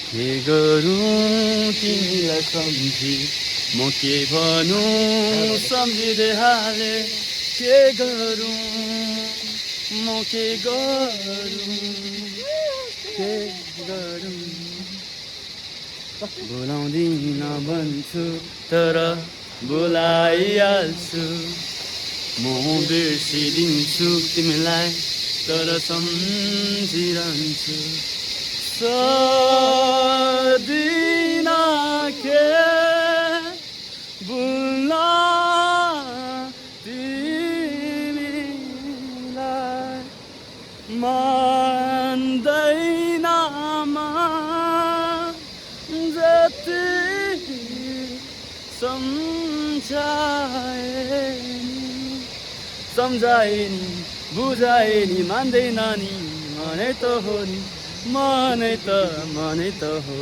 के गरौँ तिमीलाई सम्झी म के भनौँ सम्झिँदै हाले के गरौँ म के गरौँ के गरौँ बोलाउँदिन भन्छु तर बोलाइहाल्छु म बिर्सिदिन्छु तिमीलाई तर सम्झिरहन्छु सक्दिन के भुल्न तिमीलाई मान्दैन जति सम्झाए नि बुझाए नि मान्दैन नि मनै त हो नि मनै त हो